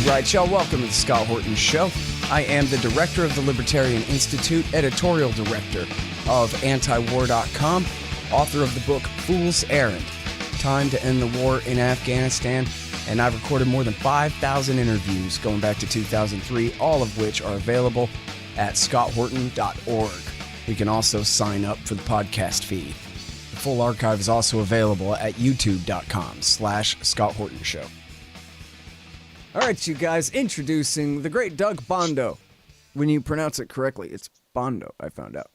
right, y'all. Welcome to the Scott Horton Show. I am the director of the Libertarian Institute, editorial director of antiwar.com, author of the book Fool's Errand, Time to End the War in Afghanistan, and I've recorded more than 5,000 interviews going back to 2003, all of which are available at scotthorton.org. You can also sign up for the podcast feed. The full archive is also available at youtube.com/Scott Horton Show. All right, you guys, introducing the great Doug Bandow. When you pronounce it correctly, it's Bandow, I found out.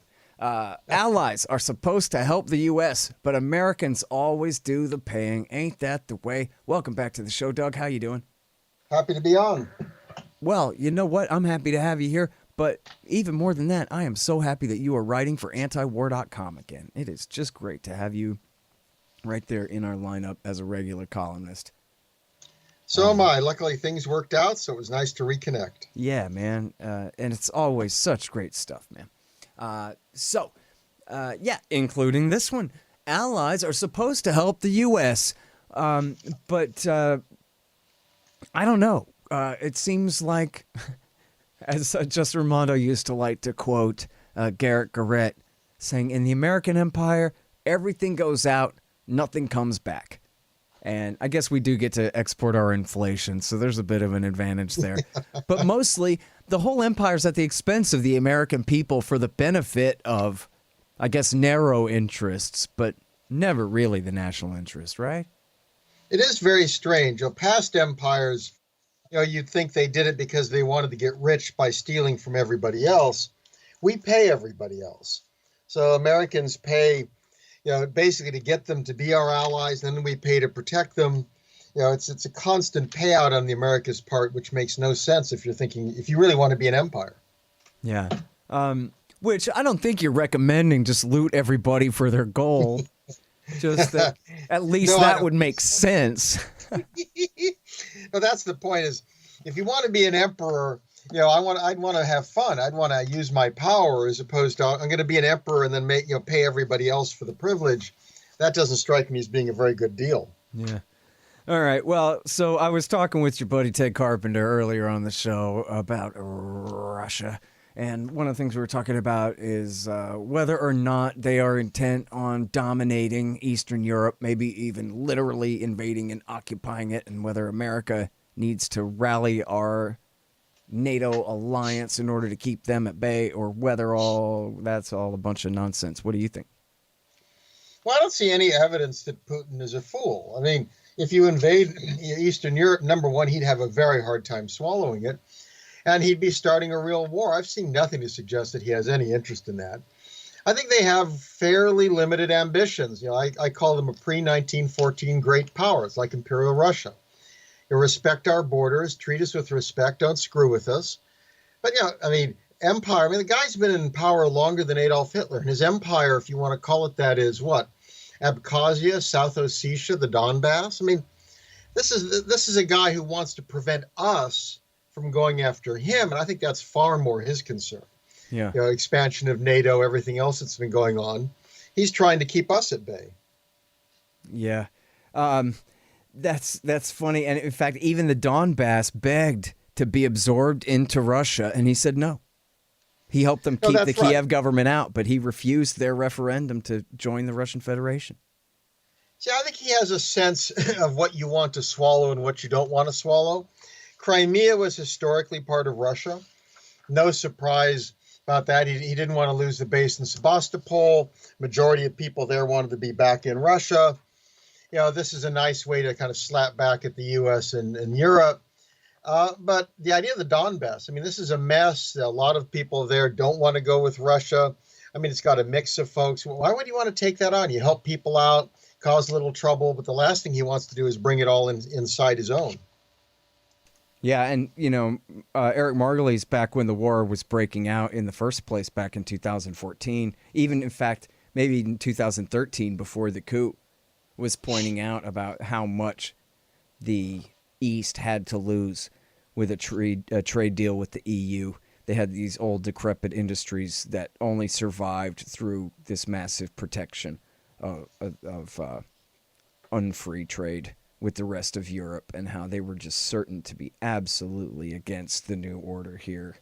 Allies are supposed to help the U.S., but Americans always do the paying. Ain't that the way? Welcome back to the show, Doug. How you doing? Happy to be on. Well, you know what? I'm happy to have you here, but even more than that, I am so happy that you are writing for antiwar.com again. It is just great to have you right there in our lineup as a regular columnist. So am I. Luckily, things worked out, so it was nice to reconnect. Yeah, man. And it's always such great stuff, man. Including this one. Allies are supposed to help the U.S., but I don't know. It seems like, as Just Armando used to like to quote Garrett Garrett, saying, in the American empire, everything goes out, nothing comes back. And I guess we do get to export our inflation, so there's a bit of an advantage there. But mostly, the whole empire's at the expense of the American people for the benefit of, I guess, narrow interests, but never really the national interest, right? It is very strange. Past empires, you'd think they did it because they wanted to get rich by stealing from everybody else. We pay everybody else. So Americans pay, basically to get them to be our allies, and then we pay to protect them. It's a constant payout on the America's part, which makes no sense if you really want to be an empire. Yeah. Which I don't think you're recommending just loot everybody for their goal. Just that at least that would make sense. No, that's the point is, if you want to be an emperor, I'd want to have fun. I'd want to use my power as opposed to I'm going to be an emperor and then pay everybody else for the privilege. That doesn't strike me as being a very good deal. Yeah. All right. Well, so I was talking with your buddy Ted Carpenter earlier on the show about Russia. And one of the things we were talking about is whether or not they are intent on dominating Eastern Europe, maybe even literally invading and occupying it, and whether America needs to rally our NATO alliance in order to keep them at bay, or whether that's all a bunch of nonsense. What do you think? Well, I don't see any evidence that Putin is a fool. I mean, if you invade Eastern Europe, number one, he'd have a very hard time swallowing it, and he'd be starting a real war. I've seen nothing to suggest that he has any interest in that. I think they have fairly limited ambitions. I call them a pre-1914 great power. It's like Imperial Russia. You respect our borders, treat us with respect, don't screw with us. But, empire, the guy's been in power longer than Adolf Hitler. And his empire, if you want to call it that, is what? Abkhazia, South Ossetia, the Donbass. This is a guy who wants to prevent us from going after him. And I think that's far more his concern. Yeah. Expansion of NATO, everything else that's been going on. He's trying to keep us at bay. Yeah. That's funny. And in fact, even the Donbass begged to be absorbed into Russia, and he said no. He helped them keep the Kiev government out, but he refused their referendum to join the Russian Federation. See, I think he has a sense of what you want to swallow and what you don't want to swallow. Crimea was historically part of Russia. No surprise about that. He didn't want to lose the base in Sebastopol. Majority of people there wanted to be back in Russia. This is a nice way to kind of slap back at the U.S. and Europe. But the idea of the Donbass, this is a mess. A lot of people there don't want to go with Russia. It's got a mix of folks. Why would you want to take that on? You help people out, cause a little trouble, but the last thing he wants to do is bring it all inside his own. Yeah, and, Eric Margulies, back when the war was breaking out in the first place back in 2014, even, in fact, maybe in 2013 before the coup, was pointing out about how much the East had to lose with a trade deal with the EU. They had these old decrepit industries that only survived through this massive protection of unfree trade with the rest of Europe and how they were just certain to be absolutely against the new order here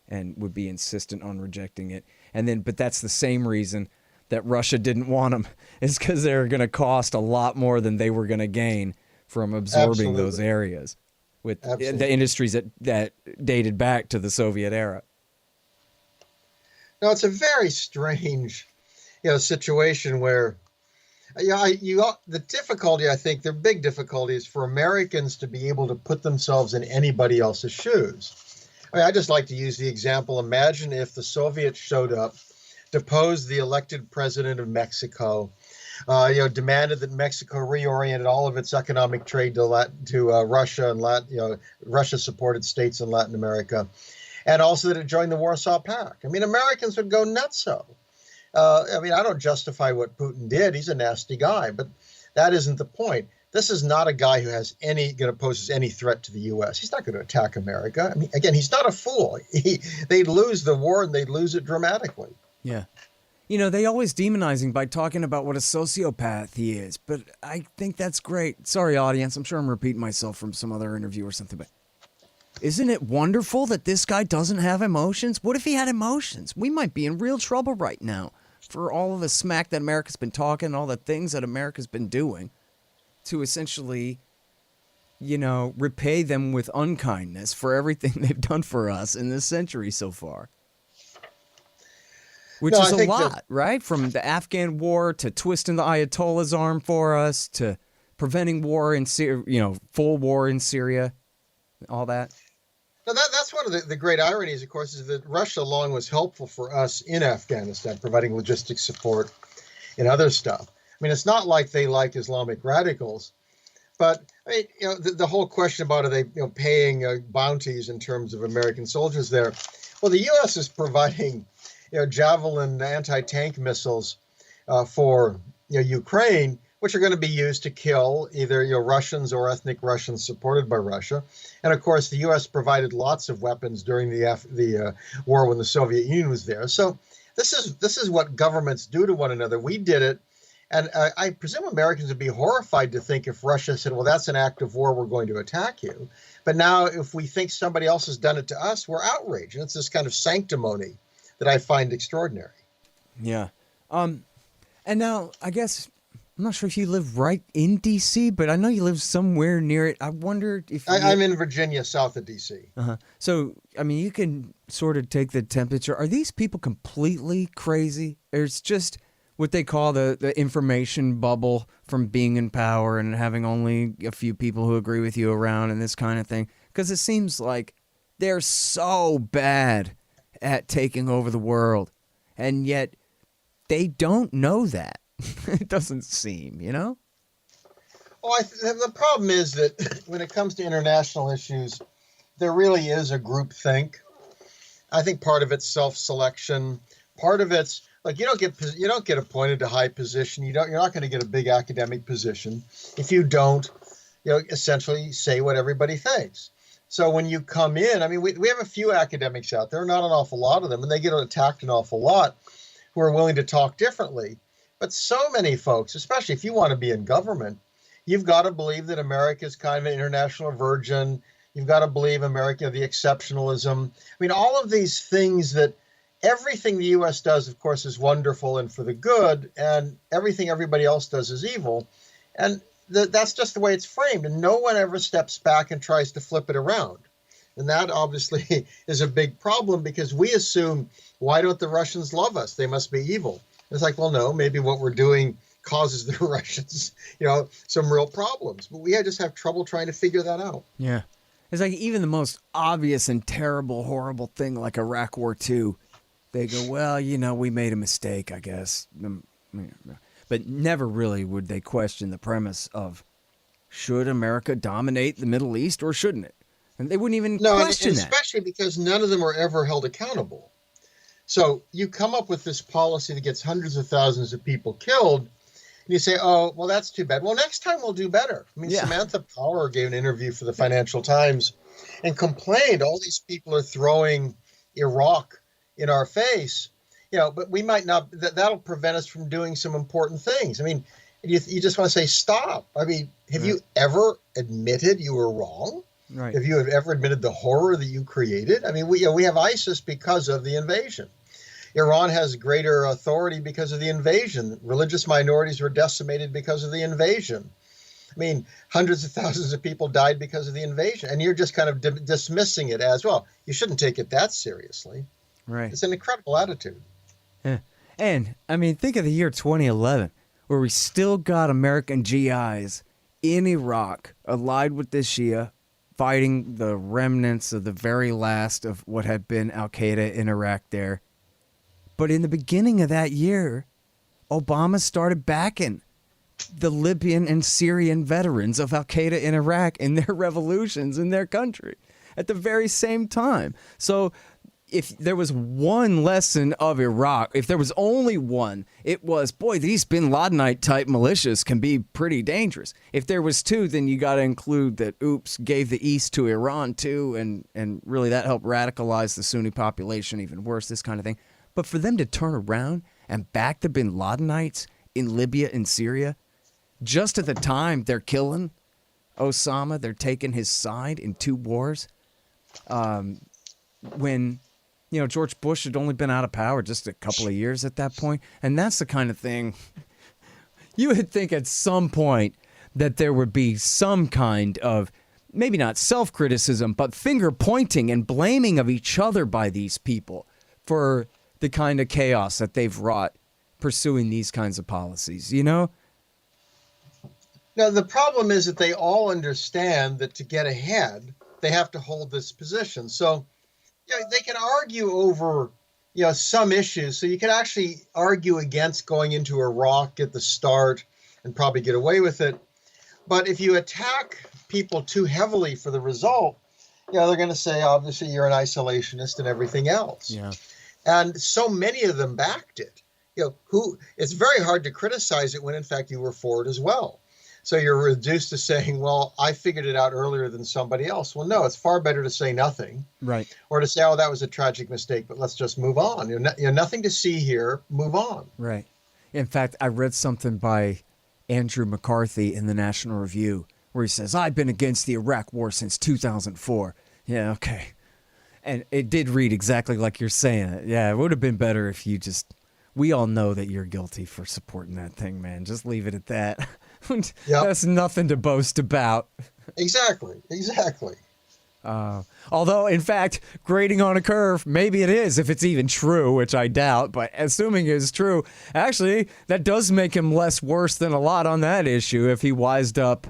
and would be insistent on rejecting it. And then, but that's the same reason that Russia didn't want them, is because they were going to cost a lot more than they were going to gain from absorbing those areas with the industries that dated back to the Soviet era. No, it's a very strange, situation where, the difficulty, I think, the big difficulty is for Americans to be able to put themselves in anybody else's shoes. I just like to use the example. Imagine if the Soviets showed up, deposed the elected president of Mexico, demanded that Mexico reoriented all of its economic trade to Russia and Russia-supported states in Latin America, and also that it joined the Warsaw Pact. I mean, Americans would go nutso. I don't justify what Putin did. He's a nasty guy, but that isn't the point. This is not a guy who poses any threat to the U.S. He's not going to attack America. I mean, again, he's not a fool. They'd lose the war and they'd lose it dramatically. Yeah. They always demonize him by talking about what a sociopath he is, but I think that's great. Sorry, audience. I'm sure I'm repeating myself from some other interview or something, but isn't it wonderful that this guy doesn't have emotions? What if he had emotions? We might be in real trouble right now for all of the smack that America's been talking, all the things that America's been doing to essentially, repay them with unkindness for everything they've done for us in this century so far. Which is a lot, right? From the Afghan war to twisting the Ayatollah's arm for us to preventing war in Syria, full war in Syria, all that. Now, that's one of the great ironies, of course, is that Russia long was helpful for us in Afghanistan, providing logistics support and other stuff. I mean, it's not like they like Islamic radicals, but the whole question about are they paying bounties in terms of American soldiers there? Well, the U.S. is providing Javelin anti-tank missiles for Ukraine, which are going to be used to kill either Russians or ethnic Russians supported by Russia. And of course, the U.S. provided lots of weapons during the war when the Soviet Union was there. So this is what governments do to one another. We did it, and I presume Americans would be horrified to think if Russia said, "Well, that's an act of war. We're going to attack you." But now, if we think somebody else has done it to us, we're outraged. And it's this kind of sanctimony that I find extraordinary. Yeah. And now, I guess, I'm not sure if you live right in D.C., but I know you live somewhere near it. I wonder if... I'm in Virginia, south of D.C. Uh-huh. So, I mean, you can sort of take the temperature. Are these people completely crazy? Or it's just what they call the information bubble from being in power and having only a few people who agree with you around and this kind of thing? Because it seems like they're so bad at taking over the world, and yet they don't know that. It doesn't seem, Well, the problem is that when it comes to international issues, there really is a groupthink. I think part of it's self-selection. Part of it's like you don't get appointed to high position. You're not going to get a big academic position if you don't, essentially say what everybody thinks. So when you come in, I mean, we have a few academics out there, not an awful lot of them, and they get attacked an awful lot who are willing to talk differently. But so many folks, especially if you want to be in government, you've got to believe that America is kind of an international virgin. You've got to believe America, the exceptionalism. I mean, all of these things that everything the U.S. does, of course, is wonderful and for the good, and everything everybody else does is evil. And that's just the way it's framed. And no one ever steps back and tries to flip it around. And that obviously is a big problem because we assume, why don't the Russians love us? They must be evil. It's like, well, no, maybe what we're doing causes the Russians, some real problems. But we just have trouble trying to figure that out. Yeah. It's like even the most obvious and terrible, horrible thing like Iraq War II, they go, well, we made a mistake, I guess. But never really would they question the premise of, should America dominate the Middle East or shouldn't it? And they wouldn't even question that. Especially because none of them are ever held accountable. So you come up with this policy that gets hundreds of thousands of people killed, and you say, oh, well, that's too bad. Well, next time we'll do better. I mean, yeah. Samantha Power gave an interview for the Financial Times and complained all these people are throwing Iraq in our face, but we might not, that'll prevent us from doing some important things. I mean, You just want to say, stop. I mean, have you ever admitted you were wrong? Right. Have you ever admitted the horror that you created? I mean, we have ISIS because of the invasion. Iran has greater authority because of the invasion. Religious minorities were decimated because of the invasion. I mean, hundreds of thousands of people died because of the invasion. And you're just kind of dismissing it as, well, you shouldn't take it that seriously. Right. It's an incredible attitude. Yeah. And, I mean, think of the year 2011, where we still got American GIs in Iraq, allied with the Shia, fighting the remnants of the very last of what had been al-Qaeda in Iraq there. But in the beginning of that year, Obama started backing the Libyan and Syrian veterans of al-Qaeda in Iraq in their revolutions in their country at the very same time. So if there was one lesson of Iraq, if there was only one, it was, boy, these bin Ladenite type militias can be pretty dangerous. If there was two, then you got to include that, oops, gave the East to Iran too, and really that helped radicalize the Sunni population even worse, this kind of thing. But for them to turn around and back the bin Ladenites in Libya and Syria, just at the time they're killing Osama, they're taking his side in two wars, when, you know, George Bush had only been out of power just a couple of years at that point. And that's the kind of thing you would think at some point that there would be some kind of, maybe not self-criticism, but finger-pointing and blaming of each other by these people for the kind of chaos that they've wrought pursuing these kinds of policies, you know? Now, the problem is that they all understand that to get ahead, they have to hold this position. So, you know, they can argue over, you know, some issues. So you can actually argue against going into Iraq at the start and probably get away with it. But if you attack people too heavily for the result, you know, they're going to say, obviously, you're an isolationist and everything else. Yeah. And so many of them backed it. You know, it's very hard to criticize it when, in fact, you were for it as well. So you're reduced to saying, well, I figured it out earlier than somebody else. Well, no, it's far better to say nothing. Right. Or to say, oh, that was a tragic mistake, but let's just move on. You're nothing to see here. Move on. Right. In fact, I read something by Andrew McCarthy in the National Review where he says, I've been against the Iraq war since 2004. Yeah, okay. And it did read exactly like you're saying it. Yeah, it would have been better if you just... We all know that you're guilty for supporting that thing, man. Just leave it at that. Yep. That's nothing to boast about. Exactly. Although, in fact, grading on a curve, maybe it is, if it's even true, which I doubt. But assuming it's true, actually, that does make him less worse than a lot on that issue if he wised up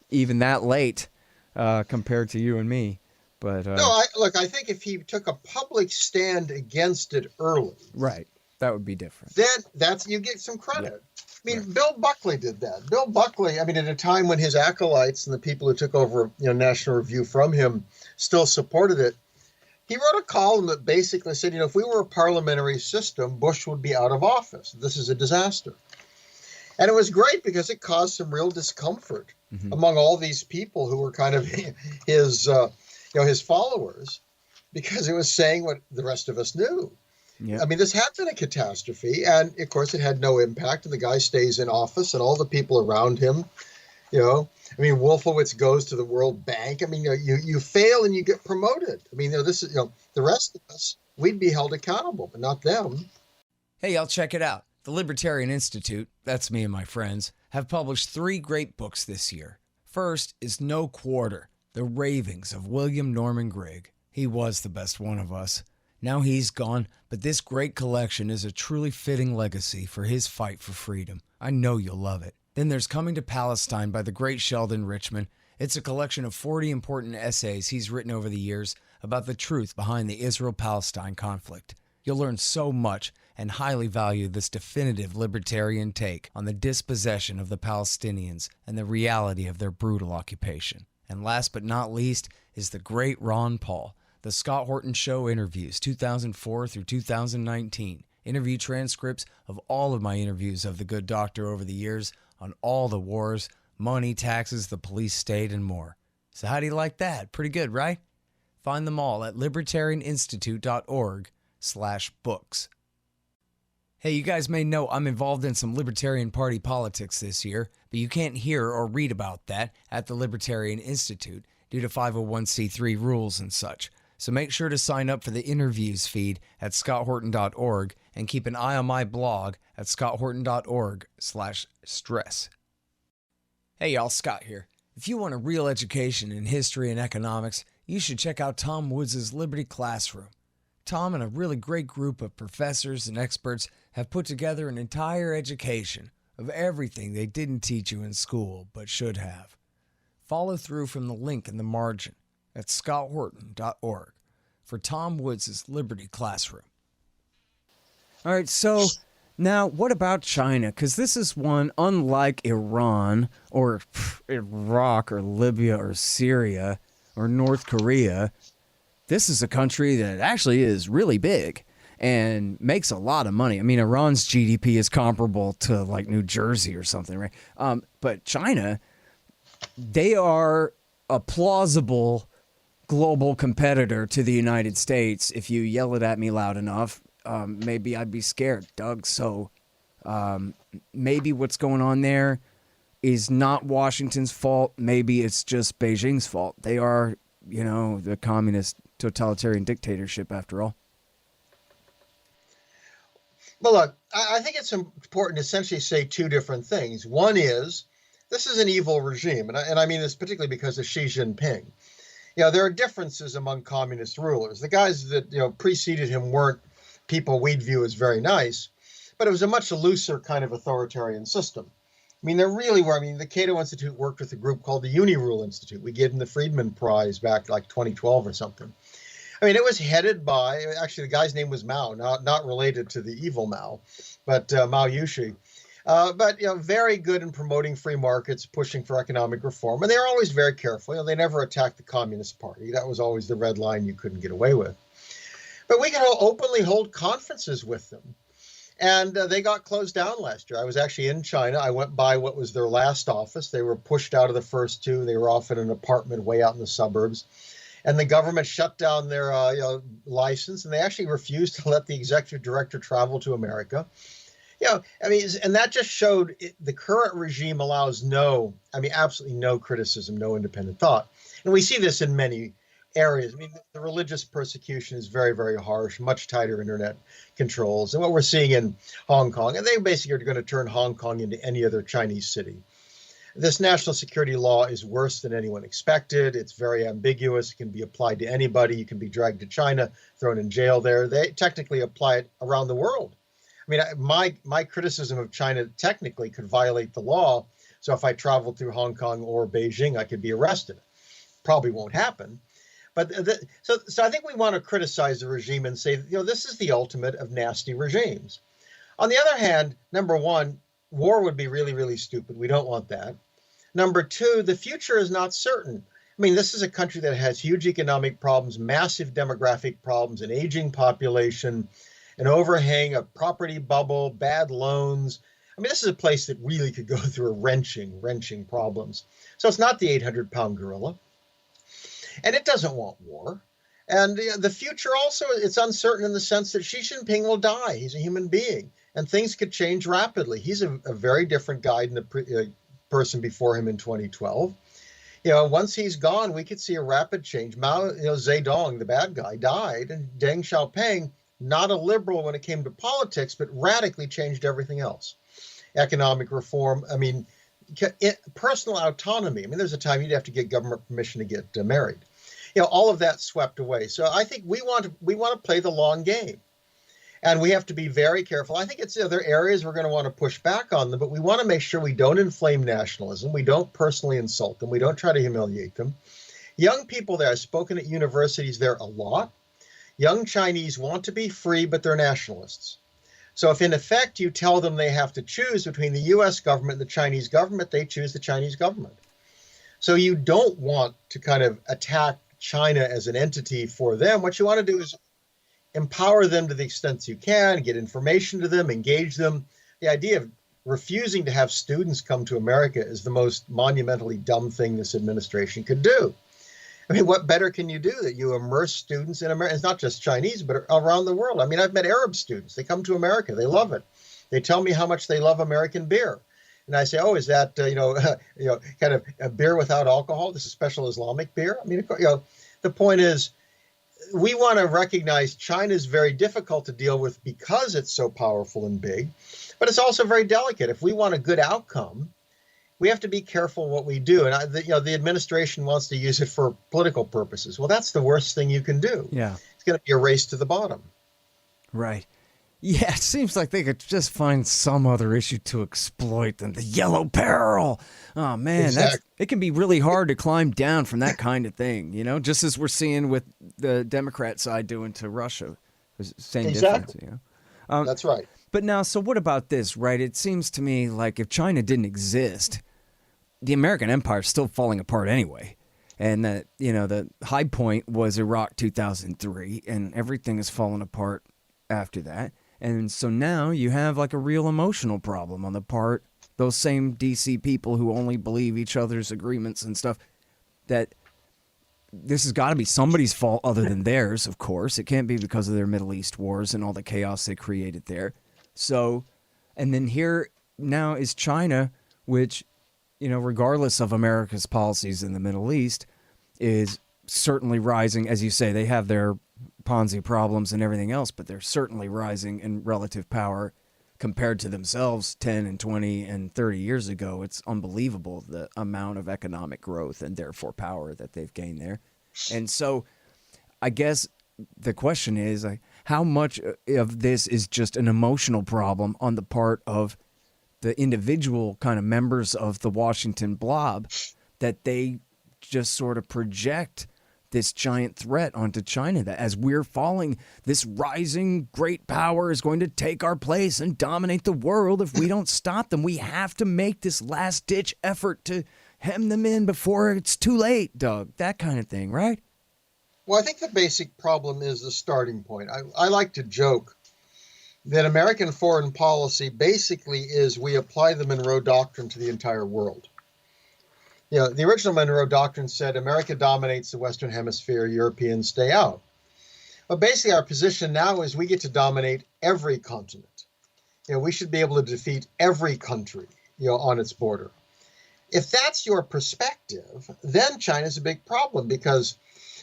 even that late compared to you and me. But no, I think if he took a public stand against it early, right, that would be different. Then you get some credit. Yeah. I mean, right. Bill Buckley did that. Bill Buckley, I mean, at a time when his acolytes and the people who took over, you know, National Review from him still supported it, he wrote a column that basically said, you know, if we were a parliamentary system, Bush would be out of office. This is a disaster. And it was great because it caused some real discomfort among all these people who were kind of his followers, because it was saying what the rest of us knew. Yeah. I mean, this had been a catastrophe, and of course it had no impact, and the guy stays in office, and all the people around him, you know, I mean, Wolfowitz goes to the World Bank. I mean, you fail and you get promoted. I mean, this is, the rest of us, we'd be held accountable, but not them. Hey, y'all, check it out. The Libertarian Institute, that's me and my friends, have published 3 great books this year. First is No Quarter, The Ravings of William Norman Grigg. He was the best one of us. Now he's gone, but this great collection is a truly fitting legacy for his fight for freedom. I know you'll love it. Then there's Coming to Palestine by the great Sheldon Richman. It's a collection of 40 important essays he's written over the years about the truth behind the Israel-Palestine conflict. You'll learn so much and highly value this definitive libertarian take on the dispossession of the Palestinians and the reality of their brutal occupation. And last but not least is the great Ron Paul. The Scott Horton Show interviews, 2004 through 2019. Interview transcripts of all of my interviews of the good doctor over the years on all the wars, money, taxes, the police state, and more. So how do you like that? Pretty good, right? Find them all at libertarianinstitute.org/books. Hey, you guys may know I'm involved in some Libertarian Party politics this year, but you can't hear or read about that at the Libertarian Institute due to 501c3 rules and such. So make sure to sign up for the interviews feed at scotthorton.org and keep an eye on my blog at scotthorton.org/stress. Hey y'all, Scott here. If you want a real education in history and economics, you should check out Tom Woods' Liberty Classroom. Tom and a really great group of professors and experts have put together an entire education of everything they didn't teach you in school but should have. Follow through from the link in the margin at scotthorton.org for Tom Woods' Liberty Classroom. All right, so now what about China? Because this is one, unlike Iran or Iraq or Libya or Syria or North Korea, this is a country that actually is really big and makes a lot of money. I mean, Iran's GDP is comparable to like New Jersey or something, right? But China, they are a plausible global competitor to the United States. If you yell it at me loud enough, maybe I'd be scared, Doug. So maybe what's going on there is not Washington's fault. Maybe it's just Beijing's fault. They are, you know, the communist totalitarian dictatorship after all. Well, look, I think it's important to essentially say two different things. One is, this is an evil regime, and I mean this particularly because of Xi Jinping. You know, there are differences among communist rulers. The guys that, you know, preceded him weren't people we'd view as very nice, but it was a much looser kind of authoritarian system. I mean, there really were. I mean, the Cato Institute worked with a group called the Uni-Rule Institute. We gave them the Friedman Prize back like 2012 or something. I mean, it was headed by, actually, the guy's name was Mao, not related to the evil Mao, but Mao Yushi. But, you know, very good in promoting free markets, pushing for economic reform. And they were always very careful. You know, they never attacked the Communist Party. That was always the red line you couldn't get away with. But we could openly hold conferences with them. And they got closed down last year. I was actually in China. I went by what was their last office. They were pushed out of the first two. They were off in an apartment way out in the suburbs. And the government shut down their license, and they actually refused to let the executive director travel to America. You know, I mean, and that just showed the current regime allows absolutely no criticism, no independent thought. And we see this in many areas. I mean, the religious persecution is very, very harsh, much tighter internet controls. And what we're seeing in Hong Kong, and they basically are going to turn Hong Kong into any other Chinese city. This national security law is worse than anyone expected. It's very ambiguous. It can be applied to anybody. You can be dragged to China, thrown in jail there. They technically apply it around the world. I mean, my criticism of China technically could violate the law. So if I traveled through Hong Kong or Beijing, I could be arrested. Probably won't happen. But so I think we want to criticize the regime and say, you know, this is the ultimate of nasty regimes. On the other hand, number one, war would be really, really stupid. We don't want that. Number two, the future is not certain. I mean, this is a country that has huge economic problems, massive demographic problems, an aging population, an overhang, a property bubble, bad loans. I mean, this is a place that really could go through wrenching problems. So it's not the 800-pound gorilla. And it doesn't want war. And the future also, it's uncertain in the sense that Xi Jinping will die. He's a human being. And things could change rapidly. He's a very different guy than the person before him in 2012. You know, once he's gone, we could see a rapid change. Mao Zedong, the bad guy, died. And Deng Xiaoping, not a liberal when it came to politics, but radically changed everything else. Economic reform, I mean, personal autonomy. I mean, there's a time you'd have to get government permission to get married. You know, all of that swept away. So I think we want to play the long game. And we have to be very careful. I think it's other areas we're going to want to push back on them, but we want to make sure we don't inflame nationalism. We don't personally insult them. We don't try to humiliate them. Young people there, I've spoken at universities there a lot. Young Chinese want to be free, but they're nationalists. So if in effect you tell them they have to choose between the US government and the Chinese government, they choose the Chinese government. So you don't want to kind of attack China as an entity for them. What you want to do is empower them to the extent you can, get information to them, engage them. The idea of refusing to have students come to America is the most monumentally dumb thing this administration could do. I mean, what better can you do that you immerse students in America? It's not just Chinese, but around the world. I mean, I've met Arab students. They come to America. They love it. They tell me how much they love American beer. And I say, oh, is that, kind of a beer without alcohol? This is special Islamic beer. I mean, the point is, we want to recognize China is very difficult to deal with because it's so powerful and big, but it's also very delicate. If we want a good outcome, we have to be careful what we do. And the administration wants to use it for political purposes. Well, that's the worst thing you can do. Yeah. It's going to be a race to the bottom. Right. Yeah, it seems like they could just find some other issue to exploit than the yellow peril. Oh, man, Exactly. it can be really hard to climb down from that kind of thing, just as we're seeing with the Democrat side doing to Russia. Same difference, That's right. But now, so what about this, right? It seems to me like if China didn't exist, the American empire is still falling apart anyway. And that, the high point was Iraq 2003, and everything has fallen apart after that. And so now you have like a real emotional problem on the part, those same DC people who only believe each other's agreements and stuff, that this has got to be somebody's fault other than theirs, of course. It can't be because of their Middle East wars and all the chaos they created there. So, and then here now is China, which, regardless of America's policies in the Middle East, is certainly rising. As you say, they have their Ponzi problems and everything else, but they're certainly rising in relative power compared to themselves 10 and 20 and 30 years ago. It's unbelievable the amount of economic growth and therefore power that they've gained there. And so I guess the question is, how much of this is just an emotional problem on the part of the individual kind of members of the Washington blob, that they just sort of project this giant threat onto China, that as we're falling, this rising great power is going to take our place and dominate the world. If we don't stop them, we have to make this last ditch effort to hem them in before it's too late, Doug. That kind of thing, right? Well, I think the basic problem is the starting point. I like to joke that American foreign policy basically is we apply the Monroe Doctrine to the entire world. The original Monroe Doctrine said America dominates the Western Hemisphere, Europeans stay out. But basically our position now is we get to dominate every continent. We should be able to defeat every country, on its border. If that's your perspective, then China's a big problem because,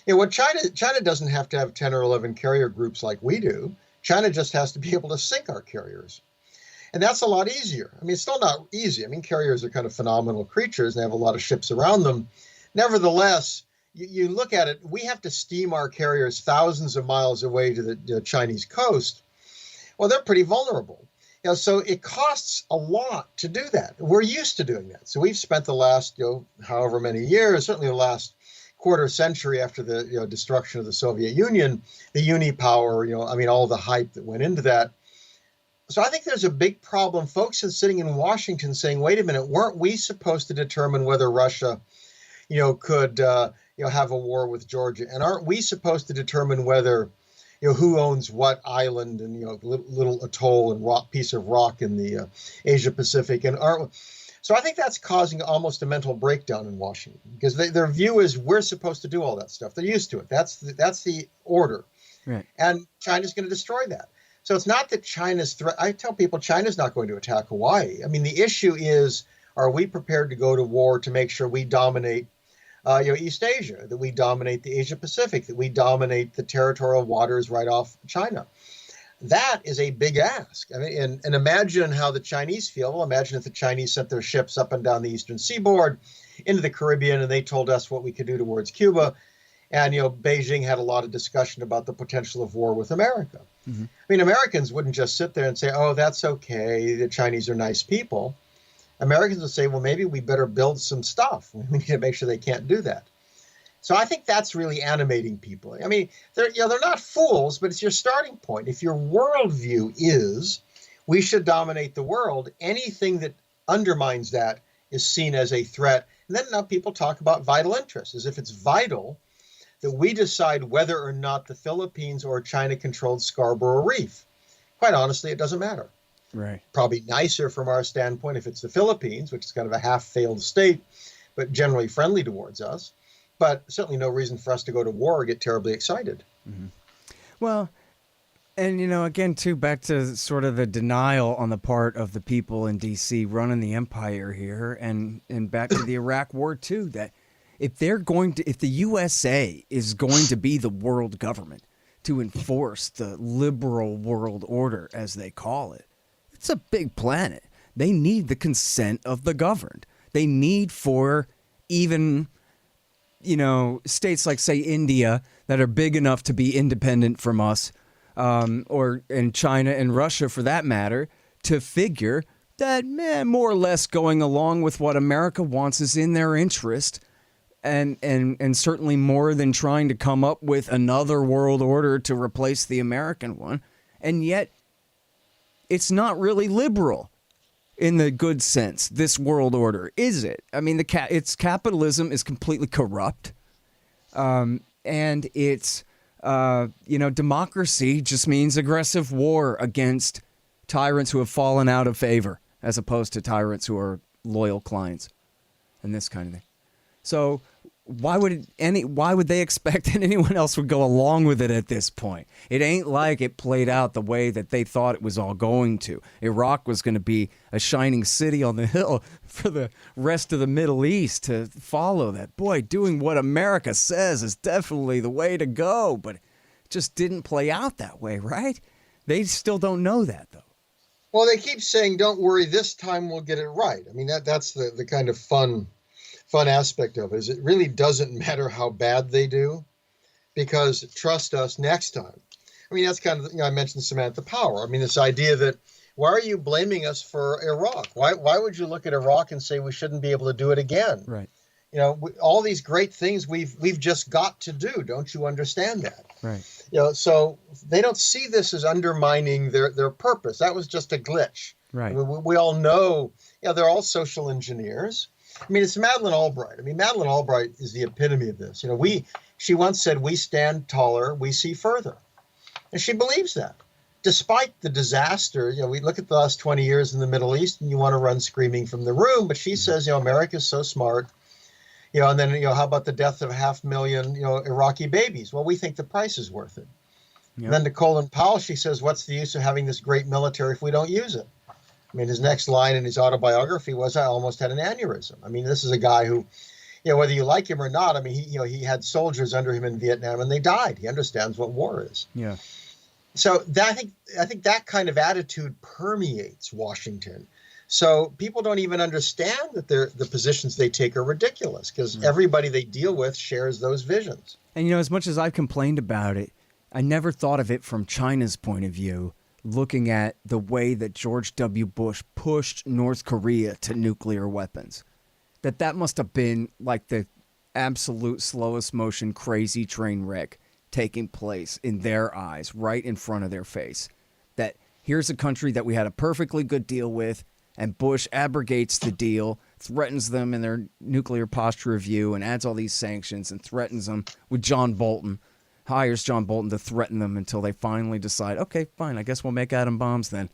what China doesn't have to have 10 or 11 carrier groups like we do. China just has to be able to sink our carriers. And that's a lot easier. I mean, it's still not easy. I mean, carriers are kind of phenomenal creatures and they have a lot of ships around them. Nevertheless, you look at it, we have to steam our carriers thousands of miles away to the Chinese coast. Well, they're pretty vulnerable. So it costs a lot to do that. We're used to doing that. So we've spent the last, however many years, certainly the last quarter century after the destruction of the Soviet Union, the unipower, all the hype that went into that. So I think there's a big problem. Folks are sitting in Washington saying, wait a minute, weren't we supposed to determine whether Russia, could, have a war with Georgia? And aren't we supposed to determine whether, who owns what island and, little atoll and piece of rock in the Asia Pacific? So I think that's causing almost a mental breakdown in Washington because their view is we're supposed to do all that stuff. They're used to it. That's the order. Right. And China's going to destroy that. So it's not that China's threat. I tell people China's not going to attack Hawaii. I mean, the issue is, are we prepared to go to war to make sure we dominate, East Asia, that we dominate the Asia Pacific, that we dominate the territorial waters right off China? That is a big ask. I mean, and imagine how the Chinese feel. Well, imagine if the Chinese sent their ships up and down the eastern seaboard into the Caribbean and they told us what we could do towards Cuba. And, Beijing had a lot of discussion about the potential of war with America. Mm-hmm. I mean, Americans wouldn't just sit there and say, oh, that's okay. The Chinese are nice people. Americans would say, well, maybe we better build some stuff. We need to make sure they can't do that. So I think that's really animating people. I mean, they're not fools, but it's your starting point. If your worldview is we should dominate the world, anything that undermines that is seen as a threat. And then now people talk about vital interests as if it's vital that we decide whether or not the Philippines or China-controlled Scarborough Reef. Quite honestly, it doesn't matter. Right. Probably nicer from our standpoint if it's the Philippines, which is kind of a half-failed state, but generally friendly towards us. but certainly no reason for us to go to war or get terribly excited. Mm-hmm. Well, and, again, too, back to sort of the denial on the part of the people in D.C. running the empire here, and back to the Iraq War, too, that if the USA is going to be the world government to enforce the liberal world order, as they call it, it's a big planet. They need the consent of the governed. They need for even, states like, say, India that are big enough to be independent from us, and China and Russia, for that matter, to figure that more or less going along with what America wants is in their interest, and certainly more than trying to come up with another world order to replace the American one. And yet, it's not really liberal in the good sense, this world order, is it? I mean, its capitalism is completely corrupt, and it's democracy just means aggressive war against tyrants who have fallen out of favor, as opposed to tyrants who are loyal clients, and this kind of thing. So why would they expect that anyone else would go along with it at this point? It ain't like it played out the way that they thought it was all going to. Iraq was going to be a shining city on the hill for the rest of the Middle East to follow that. Boy, doing what America says is definitely the way to go, but it just didn't play out that way, right? They still don't know that, though. Well, they keep saying, don't worry, this time we'll get it right. I mean, that's the kind of fun aspect of it, is it really doesn't matter how bad they do, because trust us, next time. I mean, that's kind of, I mentioned Samantha Power. I mean, this idea that, why are you blaming us for Iraq? Why would you look at Iraq and say we shouldn't be able to do it again? Right. All these great things we've just got to do. Don't you understand that? Right. So they don't see this as undermining their purpose. That was just a glitch. Right. We all know, they're all social engineers. I mean, it's Madeleine Albright. I mean, Madeleine Albright is the epitome of this. She once said, we stand taller, we see further. And she believes that. Despite the disaster, we look at the last 20 years in the Middle East and you want to run screaming from the room. But she says, America's so smart. And then, how about the death of 500,000, Iraqi babies? Well, we think the price is worth it. Yep. And then to Colin Powell, she says, what's the use of having this great military if we don't use it? I mean, his next line in his autobiography was, I almost had an aneurysm. I mean, this is a guy who, whether you like him or not, I mean, he had soldiers under him in Vietnam and they died. He understands what war is. Yeah. So I think that kind of attitude permeates Washington. So people don't even understand that the positions they take are ridiculous, because everybody they deal with shares those visions. And, as much as I've complained about it, I never thought of it from China's point of view, looking at the way that George W. Bush pushed North Korea to nuclear weapons. That must have been like the absolute slowest motion crazy train wreck taking place in their eyes, right in front of their face. That here's a country that we had a perfectly good deal with, and Bush abrogates the deal, threatens them in their nuclear posture review, and adds all these sanctions and threatens them with John Bolton, hires John Bolton to threaten them until they finally decide, okay, fine, I guess we'll make atom bombs then.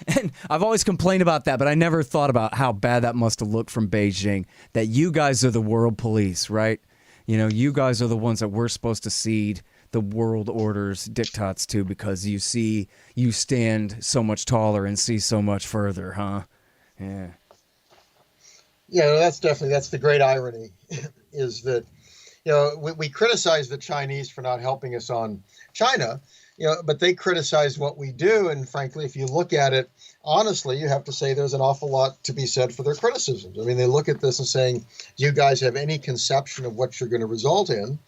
And I've always complained about that, but I never thought about how bad that must have looked from Beijing, that you guys are the world police, right? You guys are the ones that we're supposed to cede the world order's diktats to, because you stand so much taller and see so much further, huh? Yeah. Yeah, that's the great irony, is that, we criticize the Chinese for not helping us on China, but they criticize what we do. And frankly, if you look at it honestly, you have to say there's an awful lot to be said for their criticisms. I mean, they look at this and saying, do you guys have any conception of what you're going to result in?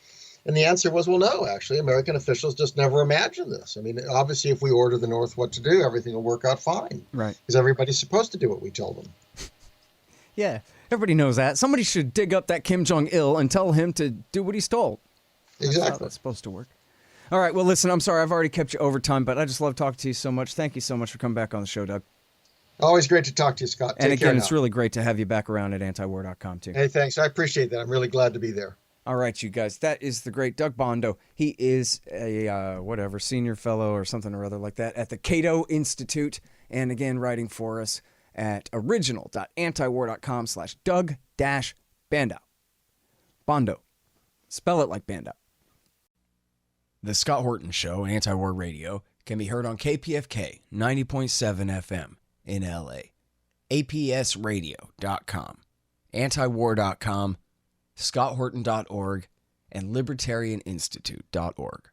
And the answer was, well, no, actually, American officials just never imagined this. I mean, obviously, if we order the North what to do, everything will work out fine. Right. Because everybody's supposed to do what we told them. Yeah, everybody knows that. Somebody should dig up that Kim Jong-il and tell him to do what he's told. Exactly. That's how that's supposed to work. All right, well, listen, I'm sorry, I've already kept you over time, but I just love talking to you so much. Thank you so much for coming back on the show, Doug. Always great to talk to you, Scott. And again, it's really great to have you back around at antiwar.com, too. Hey, thanks. I appreciate that. I'm really glad to be there. All right, you guys, that is the great Doug Bandow. He is a, senior fellow or something or other like that at the Cato Institute. And again, writing for us at original.antiwar.com/Doug-Bandow. Bandow. Spell it like Bandow. The Scott Horton Show, Anti-War Radio, can be heard on KPFK 90.7 FM in LA, APSradio.com, antiwar.com, scotthorton.org, and libertarianinstitute.org.